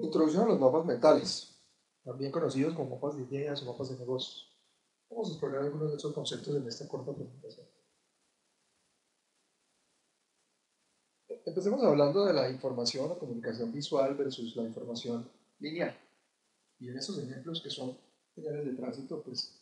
Introducción a los mapas mentales, también conocidos como mapas de ideas o mapas de negocios. Vamos a explorar algunos de estos conceptos en esta corta presentación. Empecemos hablando de la información o comunicación visual versus la información lineal. Y en esos ejemplos que son señales de tránsito, pues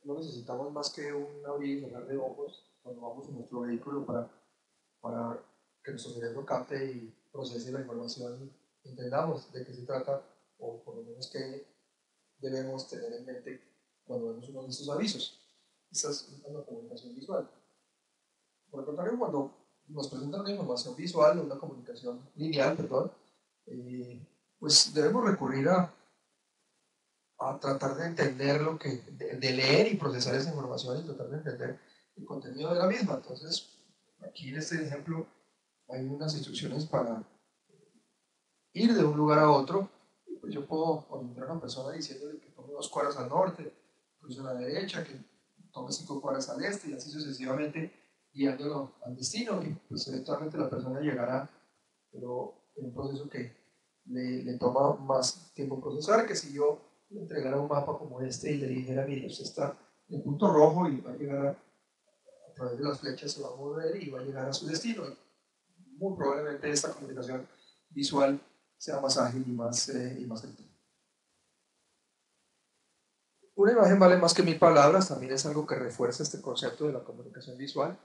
no necesitamos más que un abrir y cerrar de ojos cuando vamos en nuestro vehículo para que nuestro cerebro capte y procese la información y entendamos de qué se trata o por lo menos qué debemos tener en mente cuando vemos uno de estos avisos. Esa es una comunicación visual. Por el contrario, cuando nos presentan una información visual, una comunicación lineal, perdón, pues debemos recurrir a tratar de entender de leer y procesar esa información y tratar de entender el contenido de la misma. Entonces, aquí en este ejemplo hay unas instrucciones para ir de un lugar a otro. Pues yo puedo orientar a una persona diciéndole que tome 2 cuadras al norte, cruce a la derecha, que tome 5 cuadras al este y así sucesivamente, guiándolo al destino. Y pues eventualmente la persona llegará, pero en un proceso que le toma más tiempo procesar que si yo le entregara un mapa como este y le dijera, mire, usted está en punto rojo y va a llegar a través de las flechas, se va a mover y va a llegar a su destino. Y muy probablemente esta comunicación visual sea más ágil y más efectiva. Una imagen vale más que 1000 palabras, también es algo que refuerza este concepto de la comunicación visual.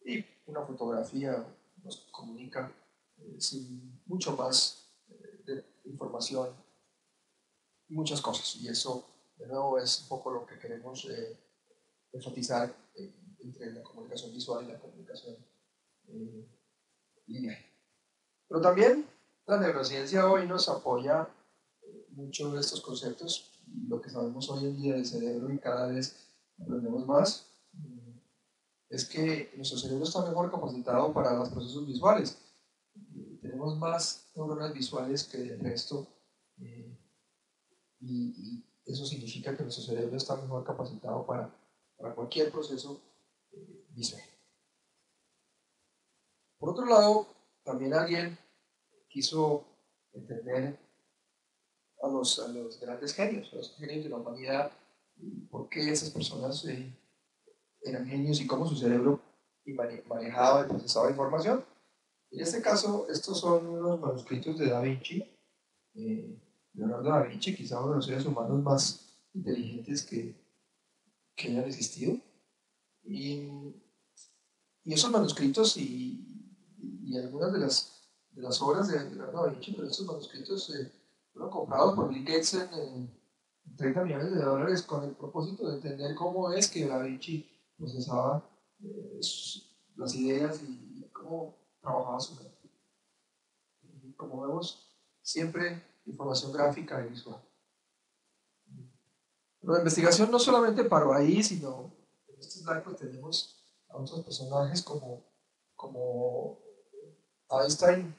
Y una fotografía nos comunica sin mucho más de información, muchas cosas. Y eso, de nuevo, es un poco lo que queremos enfatizar entre la comunicación visual y la comunicación eh, lineal. Pero también la neurociencia hoy nos apoya mucho de estos conceptos. Lo que sabemos hoy en día del cerebro y cada vez aprendemos más es que nuestro cerebro está mejor capacitado para los procesos visuales. Tenemos más neuronas visuales que el resto eh, y eso significa que nuestro cerebro está mejor capacitado para cualquier proceso visual. Por otro lado, también alguien quiso entender a los grandes genios, a los genios de la humanidad, por qué esas personas eran genios y cómo su cerebro manejaba y procesaba información. En este caso, estos son unos manuscritos de Da Vinci. Leonardo da Vinci, quizá uno de los seres humanos más inteligentes que hayan existido. Y, y esos manuscritos y algunas de las obras de Leonardo da Vinci, pero estos manuscritos fueron comprados por Bill Gates en 30 millones de dólares con el propósito de entender cómo es que Da Vinci procesaba las ideas y cómo trabajaba su mente. Y como vemos, siempre información gráfica y visual. Pero la investigación no solamente paró ahí, sino en este slide pues, tenemos a otros personajes como Einstein,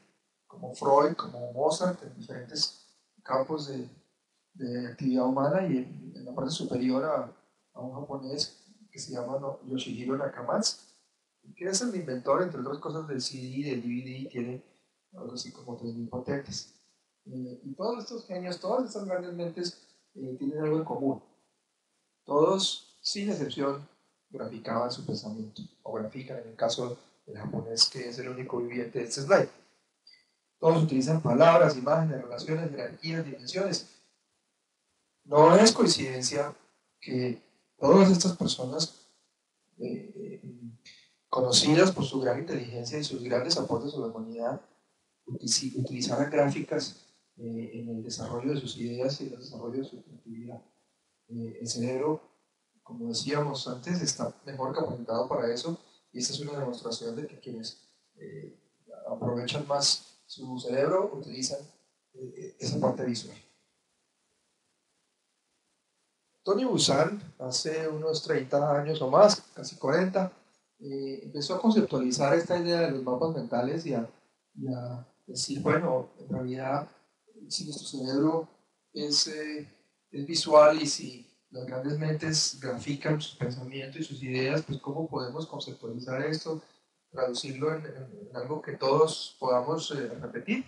como Freud, como Mozart, en diferentes campos de actividad humana y en la parte superior a un japonés que se llama Yoshihiro Nakamatsu, que es el inventor, entre otras cosas, del CD, del DVD, y tiene algo así como 3000 patentes. Y todos estos genios, todas estas grandes mentes tienen algo en común. Todos, sin excepción, graficaban su pensamiento, o grafican en el caso del japonés, que es el único viviente de este slide. Todos utilizan palabras, imágenes, relaciones, jerarquías, dimensiones. No es coincidencia que todas estas personas eh, conocidas por su gran inteligencia y sus grandes aportes a la humanidad utilizaran gráficas en el desarrollo de sus ideas y en el desarrollo de su creatividad. El cerebro, como decíamos antes, está mejor capacitado para eso y esta es una demostración de que quienes aprovechan más su cerebro utilizan esa parte visual. Tony Buzan, hace unos 30 años o más, casi 40, empezó a conceptualizar esta idea de los mapas mentales y a decir, bueno, en realidad, si nuestro cerebro es visual y si las grandes mentes grafican sus pensamientos y sus ideas, pues cómo podemos conceptualizar esto, traducirlo en algo que todos podamos repetir.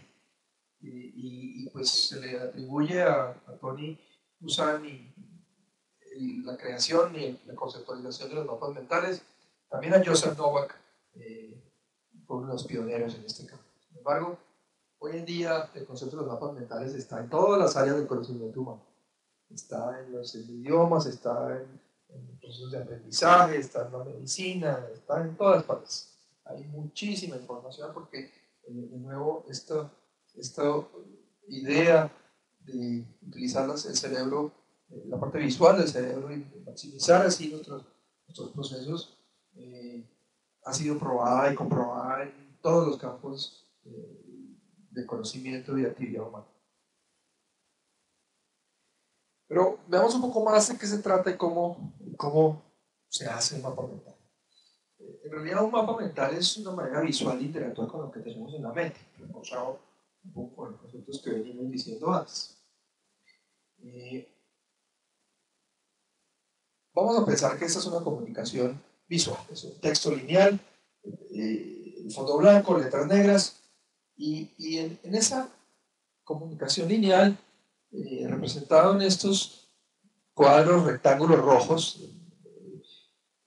Pues se le atribuye a Tony Buzan y la creación y la conceptualización de los mapas mentales, también a Joseph Novak, fue uno de los pioneros en este campo. Sin embargo, hoy en día el concepto de los mapas mentales está en todas las áreas del conocimiento humano. Está en los idiomas, está en procesos de aprendizaje, está en la medicina, está en todas partes. Hay muchísima información porque, de nuevo, esta idea de utilizar el cerebro, la parte visual del cerebro y maximizar así nuestros procesos, ha sido probada y comprobada en todos los campos de conocimiento y de actividad humana. Pero veamos un poco más de qué se trata y cómo se hace el mapa mental. En realidad un mapa mental es una manera visual de interactuar con lo que tenemos en la mente, reforzado un poco con los conceptos que venimos diciendo antes. Vamos a pensar que esta es una comunicación visual, es un texto lineal, fondo blanco, letras negras, y en esa comunicación lineal, representado en estos cuadros rectángulos rojos,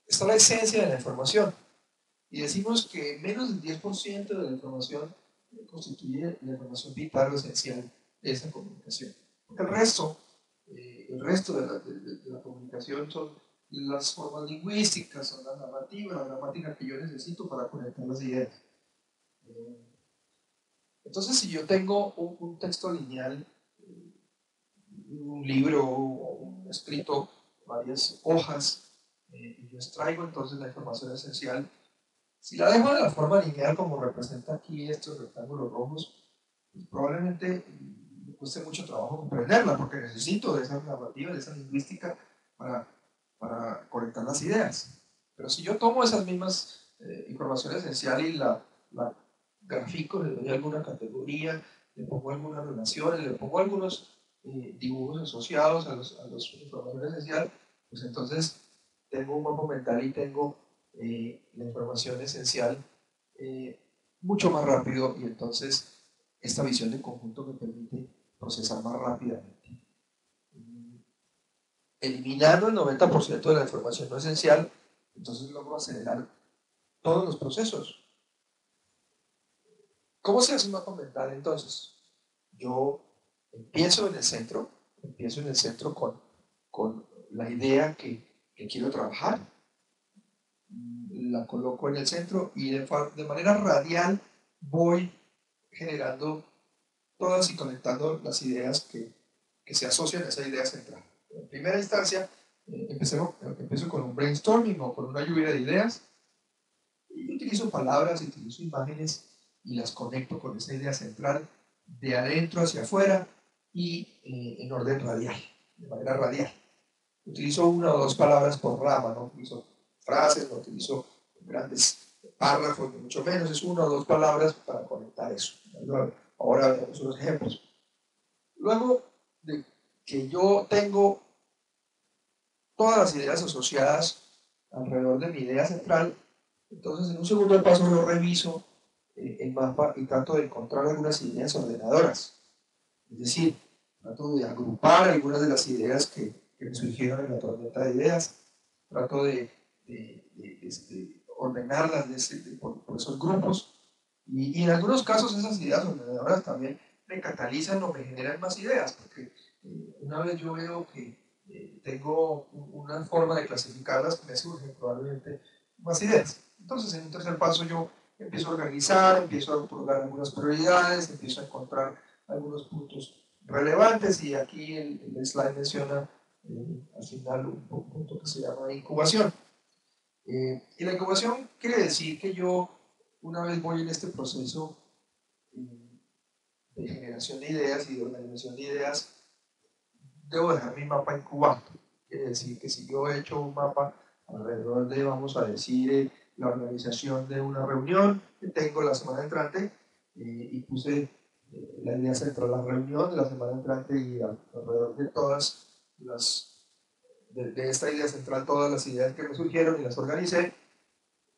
está la esencia de la información. Y decimos que menos del 10% de la información constituye la información vital o esencial de esa comunicación. Porque el resto de la comunicación son las formas lingüísticas, son la narrativa, la gramática que yo necesito para conectar las ideas. Entonces, si yo tengo un texto lineal, un libro o un escrito, varias hojas, y yo extraigo entonces la información esencial, si la dejo de la forma lineal como representa aquí estos rectángulos rojos, pues probablemente me cueste mucho trabajo comprenderla, porque necesito de esa narrativa, de esa lingüística para conectar las ideas. Pero si yo tomo esas mismas información esencial y la grafico, le doy alguna categoría, le pongo algunas relaciones, le pongo algunos dibujos asociados a la información esencial, pues entonces tengo un mapa mental y tengo la información esencial mucho más rápido, y entonces esta visión de conjunto me permite procesar más rápidamente. Eliminando el 90% de la información no esencial, entonces logro acelerar todos los procesos. ¿Cómo se hace un mapa mental entonces? Yo empiezo en el centro con la idea que quiero trabajar, la coloco en el centro y de manera radial voy generando todas y conectando las ideas que se asocian a esa idea central. En primera instancia, empiezo con un brainstorming o con una lluvia de ideas, y utilizo palabras, utilizo imágenes y las conecto con esa idea central de adentro hacia afuera y en orden radial, de manera radial. Utilizo una o dos palabras por rama, no utilizo frases, no utilizo grandes párrafos, ni mucho menos, es una o dos palabras para conectar eso. Ahora veamos unos ejemplos. Luego de que yo tengo todas las ideas asociadas alrededor de mi idea central, entonces en un segundo paso yo reviso el mapa y trato de encontrar algunas ideas ordenadoras. Es decir, trato de agrupar algunas de las ideas que me surgieron en la tormenta de ideas, trato de ordenarlas por esos grupos, y en algunos casos esas ideas ordenadoras también me catalizan o me generan más ideas, porque una vez yo veo que tengo una forma de clasificarlas, me surgen probablemente más ideas. Entonces, en un tercer paso yo empiezo a organizar, empiezo a otorgar algunas prioridades, empiezo a encontrar algunos puntos relevantes, y aquí el slide menciona al final un punto que se llama incubación. Y la incubación quiere decir que yo, una vez voy en este proceso de generación de ideas y de organización de ideas, debo dejar mi mapa incubado. Quiere decir que si yo he hecho un mapa alrededor de, vamos a decir, la organización de una reunión que tengo la semana entrante, y puse la idea central de la reunión de la semana entrante y alrededor de todas de esta idea central, todas las ideas que me surgieron y las organicé.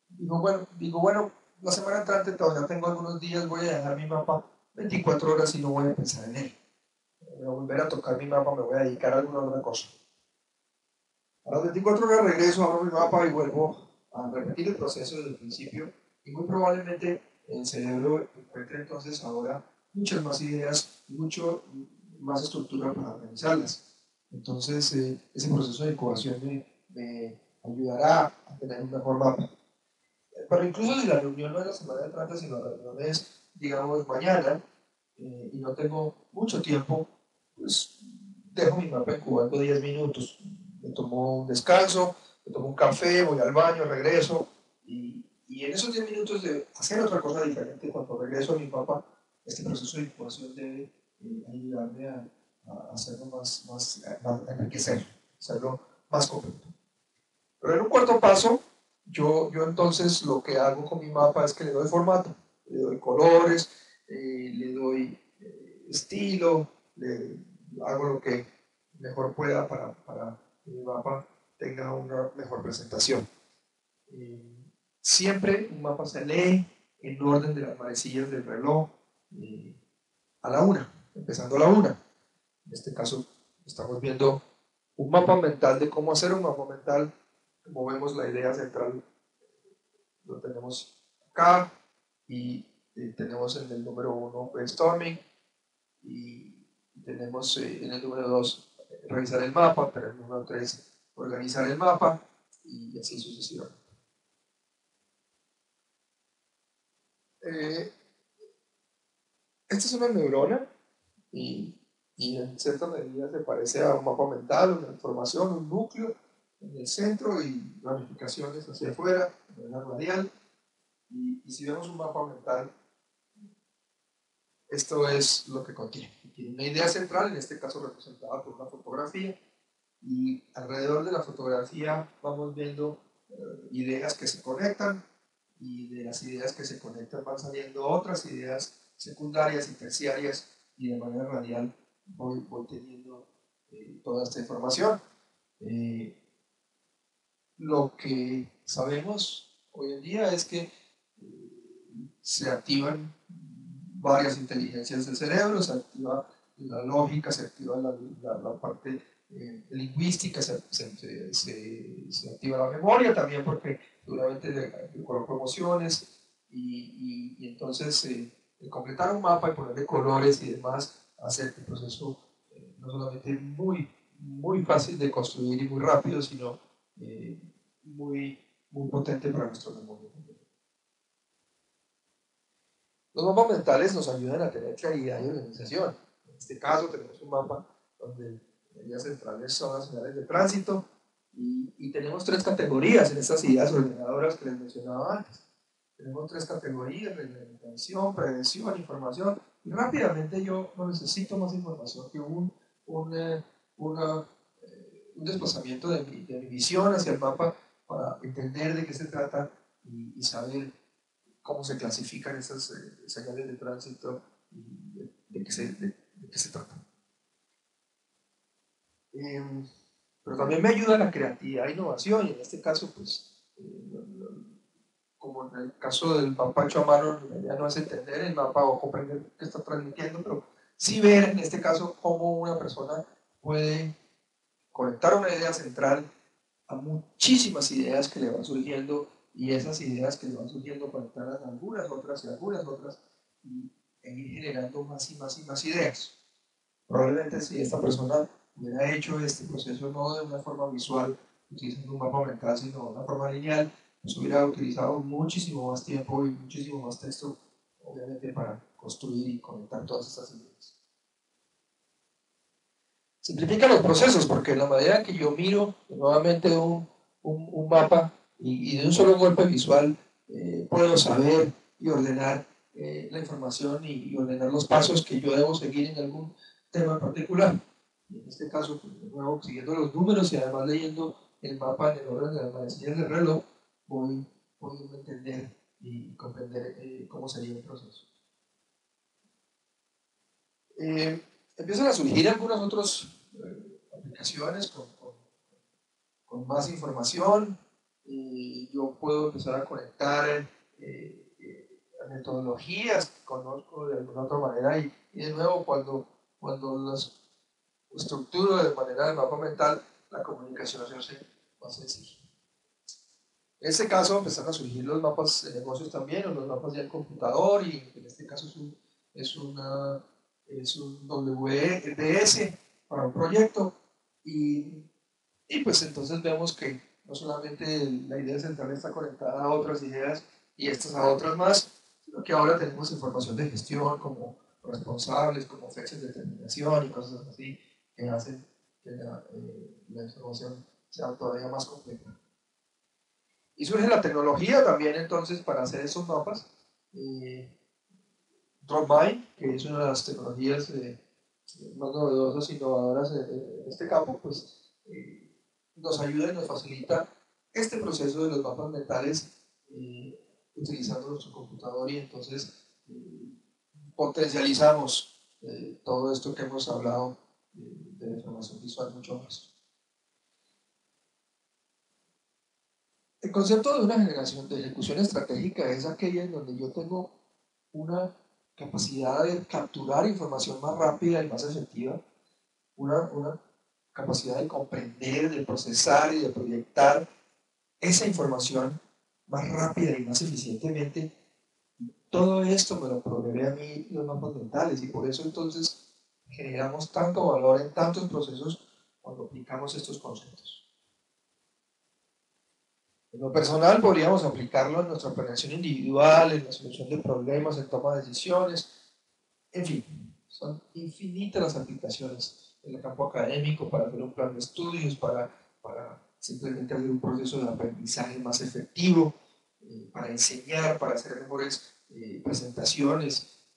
Digo, bueno, la semana entrante todavía tengo algunos días, voy a dejar mi mapa 24 horas y no voy a pensar en él. Voy a volver a tocar mi mapa, me voy a dedicar a alguna otra cosa. A las 24 horas regreso, abro mi mapa y vuelvo a repetir el proceso desde el principio y muy probablemente el cerebro encuentre entonces ahora muchas más ideas, mucho más estructura para organizarlas. Entonces ese proceso de incubación me ayudará a tener un mejor mapa. Pero incluso si la reunión no es la semana entrante, sino la reunión es, digamos, mañana, y no tengo mucho tiempo, pues dejo mi mapa incubando 10 minutos. Me tomo un descanso, me tomo un café, voy al baño, regreso, y en esos 10 minutos de hacer otra cosa diferente, cuando regreso a mi mapa, este proceso de incubación debe ayudarme a hacerlo más enriquecerlo, hacerlo más completo. Pero en un cuarto paso, yo entonces lo que hago con mi mapa es que le doy formato, le doy colores, le doy estilo, hago lo que mejor pueda para que mi mapa tenga una mejor presentación. Siempre un mapa se lee en orden de las manecillas del reloj a la una, empezando a la una. En este caso estamos viendo un mapa mental de cómo hacer un mapa mental. Como vemos, la idea central lo tenemos acá y tenemos en el número 1 brainstorming y tenemos en el número 2 revisar el mapa, pero en el número 3 organizar el mapa y así sucesivamente. Esta es una neurona y en cierta medida se parece a un mapa mental, una información, un núcleo en el centro y ramificaciones hacia afuera, de manera radial. Y si vemos un mapa mental, esto es lo que contiene. Tiene una idea central, en este caso representada por una fotografía, y alrededor de la fotografía vamos viendo ideas que se conectan, y de las ideas que se conectan van saliendo otras ideas secundarias y terciarias, y de manera radial voy teniendo toda esta información. Lo que sabemos hoy en día es que se activan varias inteligencias del cerebro, se activa la lógica, se activa la parte lingüística, se activa la memoria también porque seguramente le coloco emociones y entonces el completar un mapa y ponerle colores y demás hace que el proceso no solamente muy fácil de construir y muy rápido, sino muy potente para nuestra memoria. Los mapas mentales nos ayudan a tener claridad y organización. En este caso tenemos un mapa donde las ideas centrales son las señales de tránsito y tenemos tres categorías en estas ideas ordenadoras que les mencionaba antes. Tenemos tres categorías: reglamentación, prevención, información, y rápidamente yo no necesito más información que un desplazamiento de mi visión hacia el mapa para entender de qué se trata y saber cómo se clasifican esas señales de tránsito y de qué se trata. Pero también me ayuda la creatividad e innovación, y en este caso, pues, como en el caso del mapa hecho a mano, la idea no es entender el mapa o comprender qué está transmitiendo, pero sí ver en este caso cómo una persona puede conectar una idea central a muchísimas ideas que le van surgiendo, y esas ideas que le van surgiendo conectarlas a algunas otras y algunas otras, y ir generando más y más y más ideas. Probablemente si esta persona hubiera hecho este proceso no de una forma visual, utilizando un mapa mental, sino de una forma lineal, pues hubiera utilizado muchísimo más tiempo y muchísimo más texto, obviamente, para construir y conectar todas estas ideas. Simplifica los procesos, porque en la medida que yo miro nuevamente un mapa y de un solo golpe visual puedo saber y ordenar la información y ordenar los pasos que yo debo seguir en algún tema en particular. Y en este caso, pues, de nuevo, siguiendo los números y además leyendo el mapa en el orden de las manecillas del reloj, voy pudiendo entender y comprender cómo sería el proceso. Empiezan a surgir algunas otras aplicaciones con más información. Yo puedo empezar a conectar metodologías que conozco de alguna otra manera y de nuevo cuando las estructuro de manera de mapa mental, la comunicación se hace más sencilla. En este caso empezaron a surgir los mapas de negocios también, o los mapas ya en computador, y en este caso es un WDS para un proyecto. Y pues entonces vemos que no solamente la idea central está conectada a otras ideas y estas a otras más, sino que ahora tenemos información de gestión como responsables, como fechas de terminación y cosas así que hacen que la información sea todavía más completa. Y surge la tecnología también entonces para hacer esos mapas. DropMind, que es una de las tecnologías más novedosas e innovadoras en este campo, pues nos ayuda y nos facilita este proceso de los mapas mentales utilizando nuestro computador y entonces potencializamos todo esto que hemos hablado de la información visual mucho más. El concepto de una generación de ejecución estratégica es aquella en donde yo tengo una capacidad de capturar información más rápida y más efectiva, una capacidad de comprender, de procesar y de proyectar esa información más rápida y más eficientemente. Todo esto me lo provee a mí los mapas mentales y por eso entonces generamos tanto valor en tantos procesos cuando aplicamos estos conceptos. En lo personal podríamos aplicarlo en nuestra planeación individual, en la solución de problemas, en toma de decisiones, en fin, son infinitas las aplicaciones en el campo académico para hacer un plan de estudios, para simplemente hacer un proceso de aprendizaje más efectivo, para enseñar, para hacer mejores presentaciones.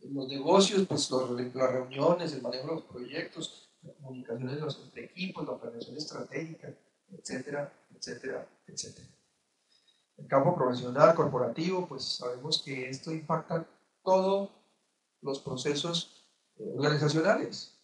En los negocios, pues las reuniones, el manejo de los proyectos, la comunicación entre equipos, la planeación estratégica, etcétera, etcétera, etcétera. En el campo profesional, corporativo, pues sabemos que esto impacta todos los procesos organizacionales.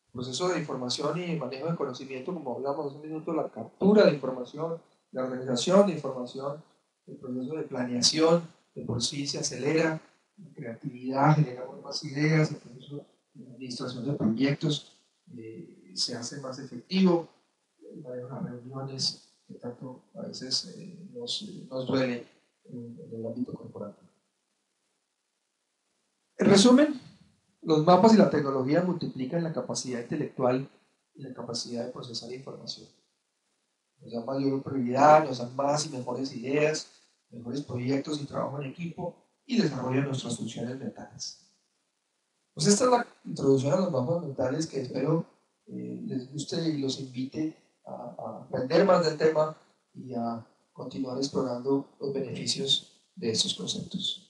El proceso de información y manejo de conocimiento, como hablamos hace un minuto, la captura de información, la organización de información, el proceso de planeación, de por sí se acelera, la creatividad, generamos más ideas, el proceso de administración de proyectos se hace más efectivo, el manejo de las reuniones, que tanto a veces nos duele en el ámbito corporativo. En resumen, los mapas y la tecnología multiplican la capacidad intelectual y la capacidad de procesar información. Nos dan mayor prioridad, nos dan más y mejores ideas, mejores proyectos y trabajo en equipo y desarrollan nuestras funciones mentales. Pues esta es la introducción a los mapas mentales que espero les guste y los invite a aprender más del tema y a continuar explorando los beneficios de estos conceptos.